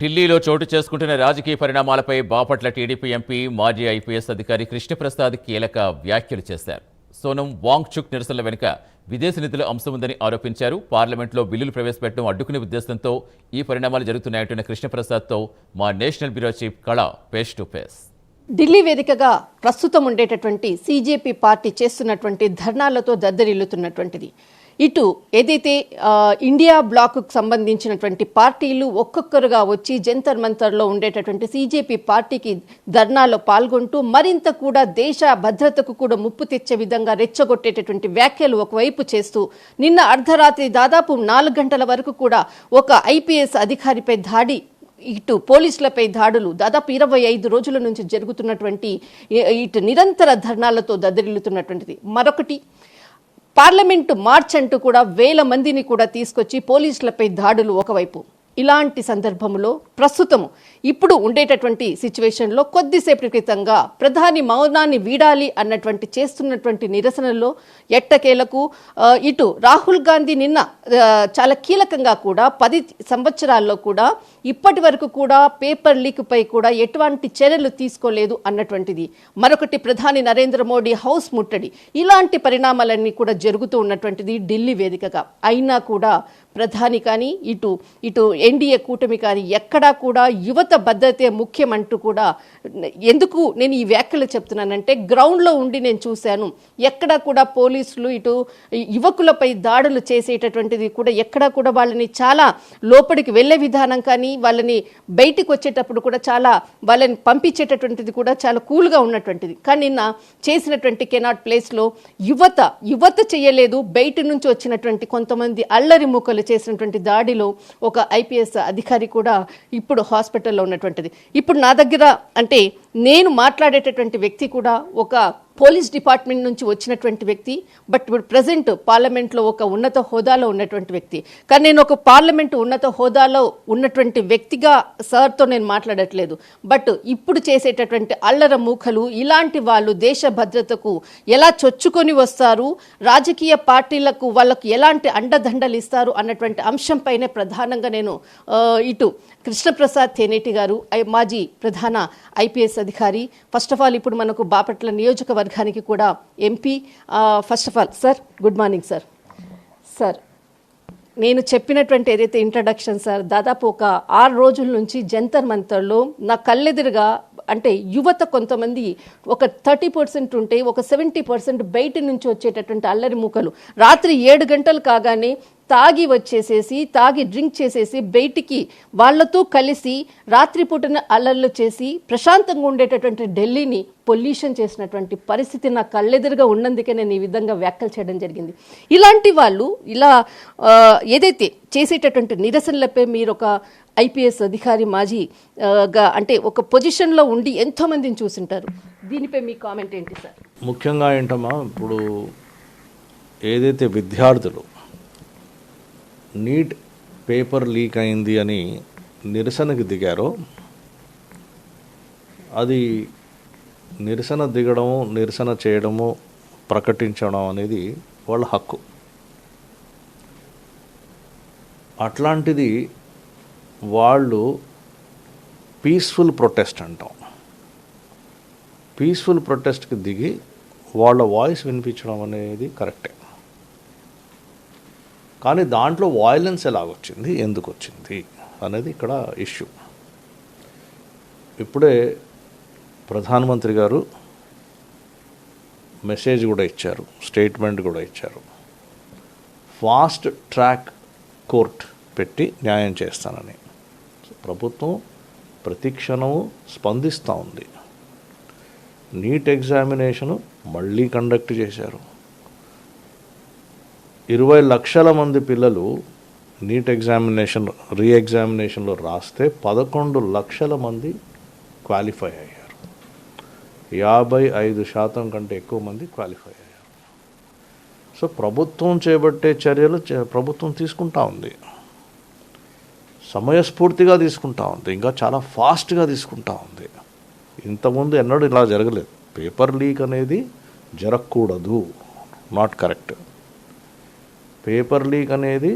ఢిల్లీలో చోటు చేసుకుంటున్న రాజకీయ పరిణామాలపై బాపట్ల టీడీపీ ఎంపీ మాజీ ఐపీఎస్ అధికారి కృష్ణప్రసాద్ కీలక వ్యాఖ్యలు చేశారు. సోనం వాంగ్చుక్ నిరసనల వెనుక విదేశీ నిధుల అంశం ఉందని ఆరోపించారు. పార్లమెంట్లో బిల్లులు ప్రవేశపెట్టడం అడ్డుకునే ఉద్దేశంతో ఈ పరిణామాలు జరుగుతున్నాయంటున్న కృష్ణప్రసాద్తో మా నేషనల్ బ్యూరో చీఫ్ కళ ఫేస్ టు ఫేస్. ఢిల్లీ వేదికగా ప్రస్తుతం ఉండేటటువంటి సీజేపీ పార్టీ చేస్తున్నటువంటి ధర్నాలతో దద్దరిల్లుతున్నటువంటిది. ఇటు ఏదైతే ఇండియా బ్లాక్కు సంబంధించినటువంటి పార్టీలు ఒక్కొక్కరుగా వచ్చి జంతర్ మంతర్లో ఉండేటటువంటి సీజేపీ పార్టీకి ధర్నాలో పాల్గొంటూ మరింత కూడా దేశ భద్రతకు కూడా ముప్పు తెచ్చే విధంగా రెచ్చగొట్టేటటువంటి వ్యాఖ్యలు ఒకవైపు చేస్తూ నిన్న అర్ధరాత్రి దాదాపు 4 గంటల వరకు కూడా ఒక ఐపీఎస్ అధికారిపై దాడి, ఇటు పోలీసులపై దాడులు దాదాపు 25 రోజుల నుంచి జరుగుతున్నటువంటి ఇటు నిరంతర ధర్నాలతో దద్దరిల్లుతున్నటువంటిది. మరొకటి పార్లమెంటు మార్చ్ అంటూ కూడా 1000 మందిని కూడా తీసుకొచ్చి పోలీసులపై దాడులు ఒకవైపు. ఇలాంటి సందర్భంలో ప్రస్తుతము ఇప్పుడు ఉండేటటువంటి సిచ్యువేషన్లో కొద్దిసేపటి క్రితంగా ప్రధాని మౌనాన్ని వీడాలి అన్నటువంటి చేస్తున్నటువంటి నిరసనలో ఎట్టకేలకు ఇటు రాహుల్ గాంధీ నిన్న చాలా కీలకంగా కూడా 10 సంవత్సరాల్లో కూడా ఇప్పటి వరకు కూడా పేపర్ లీక్పై కూడా ఎటువంటి చర్యలు తీసుకోలేదు అన్నటువంటిది. మరొకటి ప్రధాని నరేంద్ర మోడీ హౌస్ ముట్టడి, ఇలాంటి పరిణామాలన్నీ కూడా జరుగుతూ ఉన్నటువంటిది ఢిల్లీ వేదికగా. అయినా కూడా ప్రధాని కానీ ఇటు ఎన్డీఏ కూటమి కానీ ఎక్కడా కూడా యువత భద్రతే ముఖ్యం అంటూ కూడా, ఎందుకు నేను ఈ వ్యాఖ్యలు చెప్తున్నానంటే గ్రౌండ్లో ఉండి నేను చూశాను. ఎక్కడా కూడా పోలీసులు ఇటు యువకులపై దాడులు చేసేటటువంటిది కూడా ఎక్కడా కూడా వాళ్ళని చాలా లోపలికి వెళ్ళే విధానం కానీ వాళ్ళని బయటికి వచ్చేటప్పుడు కూడా చాలా వాళ్ళని పంపించేటటువంటిది కూడా చాలా కూల్గా ఉన్నటువంటిది. కానీ నిన్న చేసినటువంటి కెనాట్ ప్లేస్లో యువత చేయలేదు, బయట నుంచి వచ్చినటువంటి కొంతమంది అల్లరి మూకలు చేసినటువంటి దాడిలో ఒక ఐపీఎస్ అధికారి కూడా ఇప్పుడు హాస్పిటల్లో ఉన్నటువంటిది. ఇప్పుడు నా దగ్గర అంటే నేను మాట్లాడేటటువంటి వ్యక్తి కూడా ఒక పోలీస్ డిపార్ట్మెంట్ నుంచి వచ్చినటువంటి వ్యక్తి, బట్ ఇప్పుడు ప్రజెంట్ పార్లమెంట్లో ఒక ఉన్నత హోదాలో ఉన్నటువంటి వ్యక్తి. కానీ నేను ఒక పార్లమెంటు ఉన్నత హోదాలో ఉన్నటువంటి వ్యక్తిగా సార్తో నేను మాట్లాడట్లేదు. బట్ ఇప్పుడు చేసేటటువంటి అల్లర మూకలు ఇలాంటి వాళ్ళు దేశ భద్రతకు ఎలా చొచ్చుకొని వస్తారు, రాజకీయ పార్టీలకు వాళ్ళకు ఎలాంటి అండదండలు ఇస్తారు అన్నటువంటి అంశంపైనే ప్రధానంగా నేను ఇటు కృష్ణప్రసాద్ తెనేటి గారు మాజీ ప్రధాన ఐపీఎస్ అధికారి, ఫస్ట్ ఆఫ్ ఆల్ ఇప్పుడు మనకు బాపట్ల నియోజకవర్గానికి కూడా MP. First of all sir, good morning sir. Sir, నేను చెప్పినటువంటి ఏదైతే ఇంట్రడక్షన్ సార్, దాదాపు ఒక 6 రోజుల నుంచి జంతర్ మంతర్లో నా కళ్ళెదురుగా అంటే యువత కొంతమంది ఒక 30% ఉంటే ఒక 70% బయట నుంచి వచ్చేటటువంటి అల్లరి మూకలు రాత్రి 7 గంటలు కాగానే తాగి డ్రింక్ చేసేసి బయటికి వాళ్లతో కలిసి రాత్రిపూటన అల్లర్లు చేసి ప్రశాంతంగా ఉండేటటువంటి ఢిల్లీని పొల్యూషన్ చేసినటువంటి పరిస్థితి నా కళ్ళెదురుగా ఉన్నందుకే నేను ఈ విధంగా వ్యాఖ్యలు చేయడం జరిగింది. ఇలాంటి వాళ్ళు ఇలా ఏదైతే చేసేటటువంటి నిరసనలపై మీరు ఒక ఐపీఎస్ అధికారి మాజీగా అంటే ఒక పొజిషన్లో ఉండి ఎంతోమందిని చూసింటారు, దీనిపై మీ కామెంట్ ఏంటి సార్? ముఖ్యంగా ఏంటమ్మా, ఇప్పుడు ఏదైతే విద్యార్థులు నీట్ పేపర్ లీక్ అయింది అని నిరసనకి దిగారో, అది నిరసన దిగడము, నిరసన చేయడము, ప్రకటించడం అనేది వాళ్ళ హక్కు. అట్లాంటిది వాళ్ళు పీస్ఫుల్ ప్రొటెస్ట్ అంటాం. పీస్ఫుల్ ప్రొటెస్ట్కి దిగి వాళ్ళ వాయిస్ వినిపించడం అనేది కరెక్టే. కానీ దాంట్లో వాయిలెన్స్ ఎలాగొచ్చింది, ఎందుకు వచ్చింది అనేది ఇక్కడ ఇష్యూ. ఇప్పుడే ప్రధానమంత్రి గారు మెసేజ్ కూడా ఇచ్చారు, స్టేట్మెంట్ కూడా ఇచ్చారు. ఫాస్ట్ ట్రాక్ కోర్ట్ పెట్టి న్యాయం చేస్తానని. ప్రభుత్వం ప్రతి క్షణము స్పందిస్తూ ఉంది. నీట్ ఎగ్జామినేషను మళ్ళీ కండక్ట్ చేశారు. 20 లక్షల మంది పిల్లలు నీట్ ఎగ్జామినేషన్ రీఎగ్జామినేషన్లో రాస్తే 11 లక్షల మంది క్వాలిఫై అయ్యారు. 55% కంటే ఎక్కువ మంది క్వాలిఫై అయ్యారు. సో ప్రభుత్వం చేపట్టే చర్యలు ప్రభుత్వం తీసుకుంటా ఉంది, సమయస్ఫూర్తిగా తీసుకుంటా ఉంది, ఇంకా చాలా ఫాస్ట్గా తీసుకుంటా ఉంది. ఇంతకుముందు ఎన్నడూ ఇలా జరగలేదు. పేపర్ లీక్ అనేది జరగకూడదు, నాట్ కరెక్ట్. పేపర్ లీక్ అనేది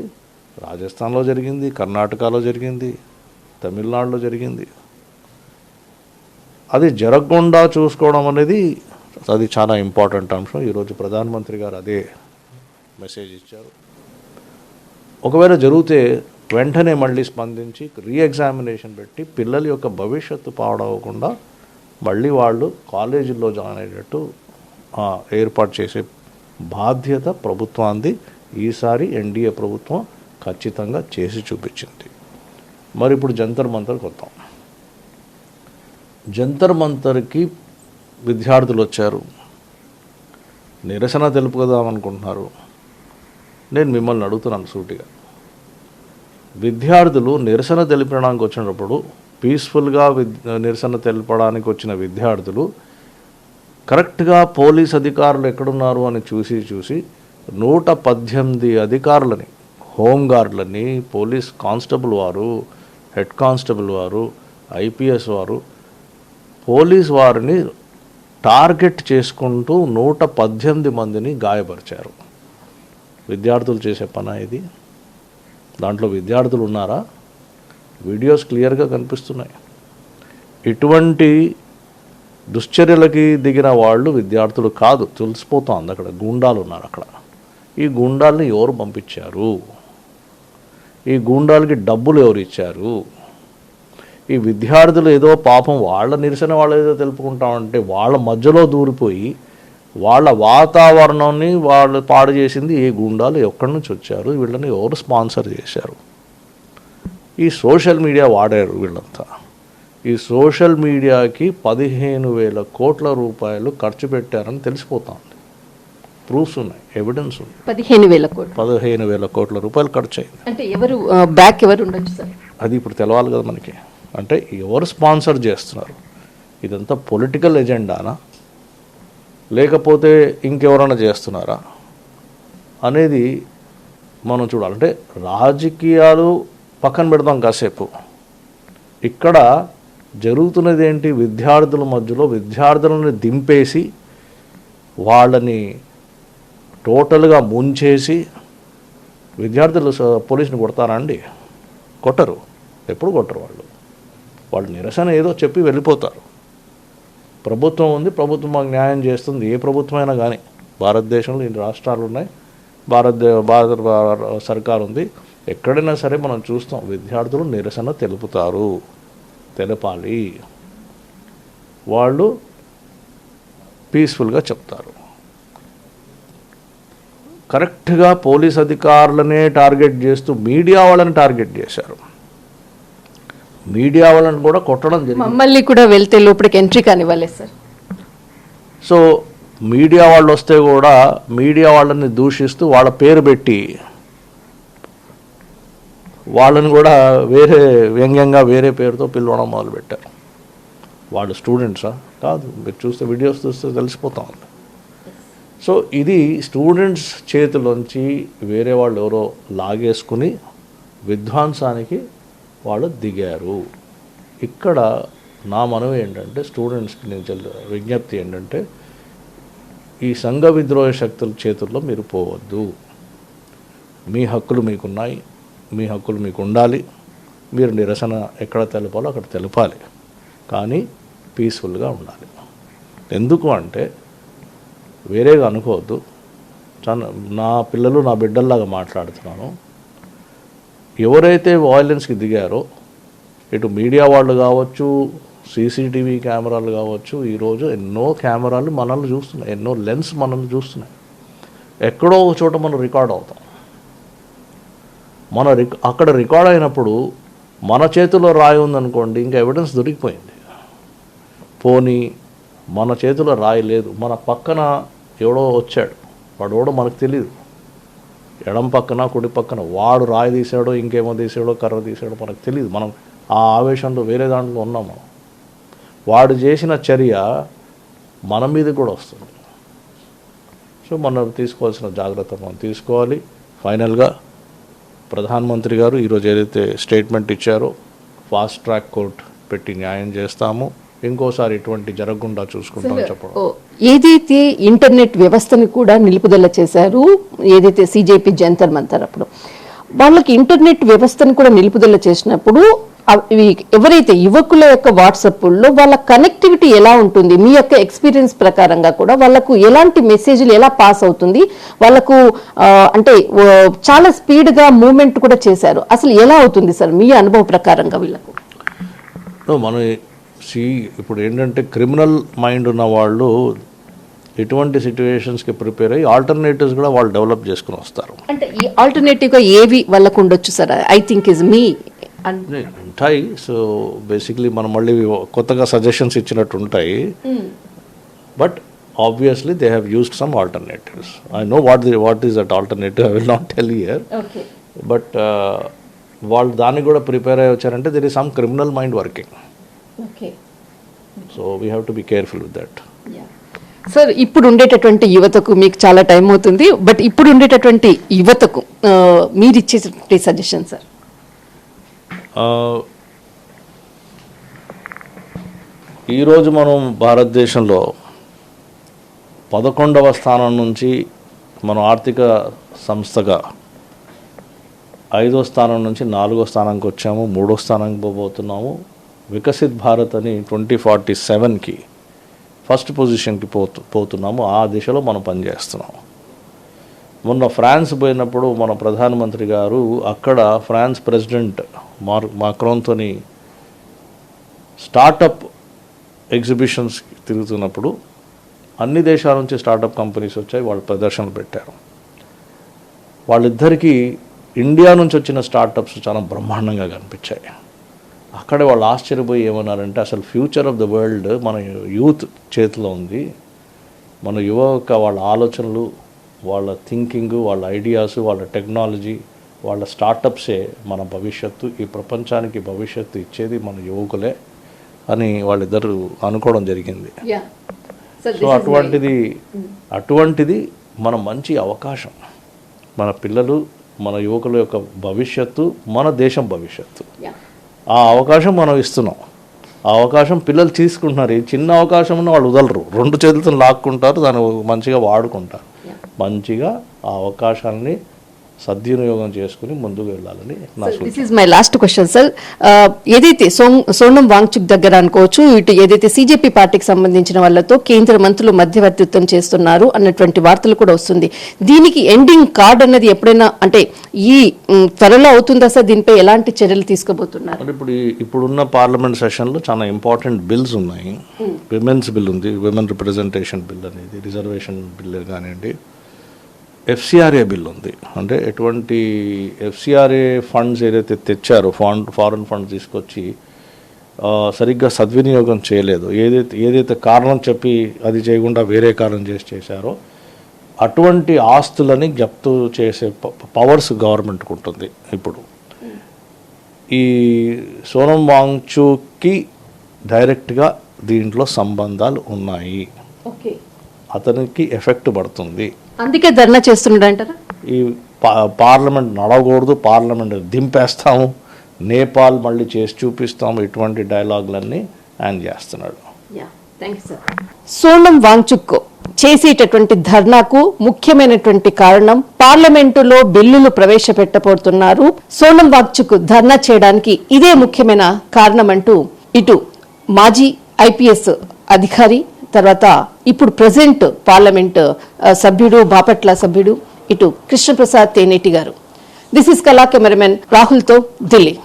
రాజస్థాన్లో జరిగింది, కర్ణాటకలో జరిగింది, తమిళనాడులో జరిగింది. అది జరగకుండా చూసుకోవడం అనేది అది చాలా ఇంపార్టెంట్ అంశం. ఈరోజు ప్రధానమంత్రి గారు అదే మెసేజ్ ఇచ్చారు. ఒకవేళ జరిగితే వెంటనే మళ్ళీ స్పందించి రీఎగ్జామినేషన్ పెట్టి పిల్లల యొక్క భవిష్యత్తు పాడవకుండా మళ్ళీ వాళ్ళు కాలేజీల్లో జాయిన్ అయ్యేటట్టు ఏర్పాటు చేసే బాధ్యత ప్రభుత్వాన్ని ఈసారి ఎన్డీఏ ప్రభుత్వం ఖచ్చితంగా చేసి చూపించింది. మరి ఇప్పుడు జంతర్ మంతర్కి వద్దాం. జంతర్ మంతర్కి విద్యార్థులు వచ్చారు, నిరసన తెలుపుదామనుకుంటున్నారు. నేను మిమ్మల్ని అడుగుతున్నాను సూటిగా, విద్యార్థులు నిరసన తెలిపడానికి వచ్చినప్పుడు పీస్ఫుల్గా నిరసన తెలపడానికి వచ్చిన విద్యార్థులు కరెక్ట్గా పోలీస్ అధికారులు ఎక్కడున్నారు అని చూసి 118 అధికారులని, హోంగార్డులని, పోలీస్ కానిస్టేబుల్ వారు, హెడ్ కానిస్టేబుల్ వారు, ఐపీఎస్ వారు, పోలీస్ వారిని టార్గెట్ చేసుకుంటూ 118 మందిని గాయపరిచారు. విద్యార్థులు చేసే పని ఇది? దాంట్లో విద్యార్థులు ఉన్నారా? వీడియోస్ క్లియర్గా కనిపిస్తున్నాయి. ఇటువంటి దుశ్చర్యలకి దిగిన వాళ్ళు విద్యార్థులు కాదు, తెలిసిపోతుంది. అక్కడ గూండాలు ఉన్నారు. అక్కడ ఈ గూండాల్ని ఎవరు పంపించారు? ఈ గూండాలకి డబ్బులు ఎవరు ఇచ్చారు? ఈ విద్యార్థులు ఏదో పాపం వాళ్ళ నిరసన వాళ్ళు ఏదో తెలుపుకుంటామంటే వాళ్ళ మధ్యలో దూరిపోయి వాళ్ళ వాతావరణాన్ని వాళ్ళు పాడు చేసింది ఏ గూండాలు ఎక్కడి నుంచి వచ్చారు? వీళ్ళని ఎవరు స్పాన్సర్ చేశారు? ఈ సోషల్ మీడియా వాడారు వీళ్ళంతా. ఈ సోషల్ మీడియాకి 15,000 కోట్ల రూపాయలు ఖర్చు పెట్టారని తెలిసిపోతుంది. ప్రూఫ్స్ ఉన్నాయి, ఎవిడెన్స్ ఉంది. 15,000 కోట్ల రూపాయలు ఖర్చు అయింది. అంటే ఎవరు బ్యాక్ ఎవరు ఉండొచ్చు సార్? అది ఇప్పుడు తెలవాలి కదా మనకి. అంటే ఎవరు స్పాన్సర్ చేస్తున్నారు? ఇదంతా పొలిటికల్ ఎజెండానా లేకపోతే ఇంకెవరైనా చేస్తున్నారా అనేది మనం చూడాలంటే రాజకీయాలు పక్కన పెడతాం కాసేపు. ఇక్కడ జరుగుతున్నది ఏంటి? విద్యార్థుల మధ్యలో విద్యార్థులను దింపేసి వాళ్ళని టోటల్గా ముంచేసి విద్యార్థులు పోలీసుని కొడతారా అండి? కొట్టరు. ఎప్పుడు కొట్టరు. వాళ్ళు నిరసన ఏదో చెప్పి వెళ్ళిపోతారు. ప్రభుత్వం ఉంది, ప్రభుత్వం మాకు న్యాయం చేస్తుంది. ఏ ప్రభుత్వమైనా కానీ భారతదేశంలో 2 రాష్ట్రాలు ఉన్నాయి, భారత సర్కారు ఉంది. ఎక్కడైనా సరే మనం చూస్తాం విద్యార్థులు నిరసన తెలపాలి. వాళ్ళు పీస్ఫుల్గా చెప్తారు. కరెక్ట్గా పోలీస్ అధికారులనే టార్గెట్ చేస్తూ మీడియా వాళ్ళని టార్గెట్ చేశారు. మీడియా వాళ్ళని కూడా కొట్టడం జరిగింది. మమ్మల్ని కూడా వెళ్తే లోపలికి ఎంట్రీ కానివ్వలేదు సార్. సో మీడియా వాళ్ళు వస్తే కూడా మీడియా వాళ్ళని దూషిస్తూ వాళ్ళ పేరు పెట్టి వాళ్ళని కూడా వేరే వ్యంగ్యంగా వేరే పేరుతో పిలవడం మొదలుపెట్టారు. వాళ్ళు స్టూడెంట్సా? కాదు. మీరు చూస్తే వీడియోస్ చూస్తే తెలిసిపోతా ఉంది. సో ఇది స్టూడెంట్స్ చేతిలోంచి వేరే వాళ్ళు ఎవరో లాగేసుకుని విధ్వంసానికి వాళ్ళు దిగారు. ఇక్కడ నా మనవి ఏంటంటే స్టూడెంట్స్కి నేను విజ్ఞప్తి ఏంటంటే ఈ సంఘ విద్రోహ శక్తుల చేతుల్లో మీరు పోవద్దు. మీ హక్కులు మీకున్నాయి, మీ హక్కులు మీకు ఉండాలి. మీరు నిరసన ఎక్కడ తెలపాలో అక్కడ తెలపాలి, కానీ పీస్ఫుల్గా ఉండాలి. ఎందుకు అంటే వేరేగా అనుకోవద్దు. నా పిల్లలు నా బిడ్డల్లాగా మాట్లాడుతున్నాను. ఎవరైతే వైలెన్స్కి దిగారో ఇటు మీడియా వాళ్ళు కావచ్చు, సీసీటీవీ కెమెరాలు కావచ్చు, ఈరోజు ఎన్నో కెమెరాలు మనల్ని చూస్తున్నాయి, ఎన్నో లెన్స్ మనల్ని చూస్తున్నాయి. ఎక్కడో ఒక చోట మనం రికార్డ్ అవుతాం. అక్కడ రికార్డ్ అయినప్పుడు మన చేతిలో రాయి ఉందనుకోండి, ఇంకా ఎవిడెన్స్ దొరికిపోయింది. పోనీ మన చేతిలో రాయి లేదు, మన పక్కన ఎవడో వచ్చాడు, వాడు ఎవడో మనకు తెలియదు, ఎడం పక్కన కుడి పక్కన వాడు రాయి తీసాడో ఇంకేమో తీసాడో కర్ర తీసాడో మనకు తెలియదు. మనం ఆ ఆవేశంలో వేరే దాంట్లో ఉన్నాం. మనం వాడు చేసిన చర్య మన మీద కూడా వస్తుంది. సో మనం తీసుకోవాల్సిన జాగ్రత్త మనం తీసుకోవాలి. ఫైనల్గా ప్రధానమంత్రి గారు ఈరోజు ఏదైతే స్టేట్మెంట్ ఇచ్చారో ఫాస్ట్ ట్రాక్ కోర్ట్ పెట్టి న్యాయం చేస్తాము, ఇంకోసారి ఇటువంటి జరగకుండా చూసుకుంటాం చెప్పడం. ఏదైతే ఇంటర్నెట్ వ్యవస్థని కూడా నిలుపుదల చేశారు, ఏదైతే సిజేపీ జంతర్ మంతర్, అప్పుడు వాళ్ళకి ఇంటర్నెట్ వ్యవస్థను కూడా నిలుపుదల చేసినప్పుడు ఎవరైతే యువకుల యొక్క వాట్సాప్లో వాళ్ళ కనెక్టివిటీ ఎలా ఉంటుంది, మీ యొక్క ఎక్స్పీరియన్స్ ప్రకారంగా కూడా వాళ్ళకు ఎలాంటి మెసేజ్లు ఎలా పాస్ అవుతుంది, వాళ్ళకు అంటే చాలా స్పీడ్గా మూవ్మెంట్ కూడా చేశారు, అసలు ఎలా అవుతుంది సార్ మీ అనుభవ ప్రకారంగా వీళ్ళకు? మన ఇప్పుడు ఏంటంటే క్రిమినల్ మైండ్ ఉన్న వాళ్ళు ఎటువంటి సిచ్యువేషన్స్కి ప్రిపేర్ అయ్యి ఆల్టర్నేటివ్స్ కూడా వాళ్ళు డెవలప్ చేసుకుని వస్తారు. అంటే ఈ ఆల్టర్నేటివ్గా ఏవి వాళ్ళకు ఉండొచ్చు సార్? ఐ థింక్ ఇస్ మీ ఉంటాయి. సో బేసిక్లీ మనం మళ్ళీ కొత్తగా సజెషన్స్ ఇచ్చినట్టు ఉంటాయి. But obviously they have used some alternatives. I know what is that alternative, I will not tell here. But వాళ్ళు దానికి కూడా ప్రిపేర్ అయ్యి వచ్చారంటే there is some criminal mind working. So we have to be careful with that. Sir, ఇప్పుడు ఉండేటటువంటి యువతకు మీకు చాలా టైం అవుతుంది, బట్ ఇప్పుడు ఉండేటటువంటి యువతకు మీరు ఇచ్చేటువంటి సజెషన్ సార్? ఈరోజు మనం భారతదేశంలో 11వ స్థానం నుంచి మనం ఆర్థిక సంస్థగా 5వ స్థానం నుంచి 4వ స్థానానికి వచ్చాము, 3వ స్థానానికి పోబోతున్నాము. వికసిత్ భారత్ అని 2047కి ఫస్ట్ పొజిషన్కి పోతున్నాము. ఆ దిశలో మనం పనిచేస్తున్నాము. మొన్న ఫ్రాన్స్ పోయినప్పుడు మన ప్రధానమంత్రి గారు అక్కడ ఫ్రాన్స్ ప్రెసిడెంట్ మాక్రోన్తోని స్టార్టప్ ఎగ్జిబిషన్స్ తిరుగుతున్నప్పుడు అన్ని దేశాల నుంచి స్టార్టప్ కంపెనీస్ వచ్చాయి, వాళ్ళు ప్రదర్శనలు పెట్టారు. వాళ్ళిద్దరికీ ఇండియా నుంచి వచ్చిన స్టార్టప్స్ చాలా బ్రహ్మాండంగా కనిపించాయి. అక్కడే వాళ్ళు ఆశ్చర్యపోయి ఏమన్నారంటే అసలు ఫ్యూచర్ ఆఫ్ ద వరల్డ్ మన యూత్ చేతిలో ఉంది. మన యువక వాళ్ళ ఆలోచనలు, వాళ్ళ థింకింగ్, వాళ్ళ ఐడియాస్, వాళ్ళ టెక్నాలజీ, వాళ్ళ స్టార్టప్సే మన భవిష్యత్తు. ఈ ప్రపంచానికి భవిష్యత్తు ఇచ్చేది మన యువకులే అని వాళ్ళిద్దరూ అనుకోవడం జరిగింది. సో అటువంటిది మన మంచి అవకాశం. మన పిల్లలు, మన యువకుల యొక్క భవిష్యత్తు, మన దేశం భవిష్యత్తు. ఆ అవకాశం మనం ఇస్తున్నాం. ఆ అవకాశం పిల్లలు తీసుకుంటున్నారు. ఈ చిన్న అవకాశం వాళ్ళు వదలరు, 2 చేతులతో లాక్కుంటారు, దాన్ని మంచిగా వాడుకుంటారు. మంచిగా ఆ అవకాశాన్ని సద్వినియోగం చేసుకుని ముందుకు వెళ్ళాలని నా సూచన. This is my last question sir. ఏదైతే సోనం వాంగ్చుక్ దగ్గర అనుకోవచ్చు, ఇటు ఏదైతే సిజేపీ పార్టీకి సంబంధించిన వాళ్ళతో కేంద్ర మంత్రులు మధ్యవర్తిత్వం చేస్తున్నారు అన్నటువంటి వార్తలు కూడా వస్తుంది. దీనికి ఎండింగ్ కార్డ్ అన్నది ఎప్పుడైనా అంటే ఈ త్వరలో అవుతుందా సార్? దీనిపై ఎలాంటి చర్యలు తీసుకోబోతున్నారు? అంటే ఇప్పుడున్న పార్లమెంట్ సెషన్లో చాలా ఇంపార్టెంట్ బిల్స్ ఉన్నాయి. విమెన్స్ బిల్ ఉంది, విమెన్ రిప్రజెంటేషన్ బిల్ అనేది, రిజర్వేషన్ బిల్ కానివ్వండి, ఎఫ్సిఆర్ఏ బిల్ ఉంది. అంటే ఎటువంటి ఎఫ్సిఆర్ఏ ఫండ్స్ ఏదైతే తెచ్చారో, ఫారెన్ ఫండ్స్ తీసుకొచ్చి సరిగ్గా సద్వినియోగం చేయలేదు, ఏదైతే కారణం చెప్పి అది చేయకుండా వేరే కారణం చేశారో అటువంటి ఆస్తులని జప్తు చేసే పవర్స్ గవర్నమెంట్కి ఉంటుంది. ఇప్పుడు ఈ సోనం వాంగ్చుక్కి డైరెక్ట్గా దీంట్లో సంబంధాలు ఉన్నాయి. అతనికి ఎఫెక్ట్ పడుతుంది. అందుకే ధర్నా చేస్తున్నాడు అంటారా? ఈ పార్లమెంట్ నడవకూడదు, పార్లమెంట్ దింపేస్తాము, నేపాల్ మళ్ళీ చేసి చూపిస్తాము, ఇటువంటి డైలాగులన్నీ ఆయన చేస్తున్నాడు. సోనం వాంగ్చుక్ చేసేటటువంటి ధర్నాకు ముఖ్యమైనటువంటి కారణం పార్లమెంటులో బిల్లులు ప్రవేశపెట్టబోతున్నారు. సోనం వాంగ్చుక్ ధర్నా చేయడానికి ఇదే ముఖ్యమైన కారణం అంటూ ఇటు మాజీ ఐపీఎస్ అధికారి, తర్వాత ఇప్పుడు ప్రెసిడెంట్ పార్లమెంట్ సభ్యుడు, బాపట్ల సభ్యుడు, ఇటు కృష్ణప్రసాద్ తేనేటి గారు. దిస్ ఇస్ కళా కెమెరామెన్ రాహుల్తో ఢిల్లీ.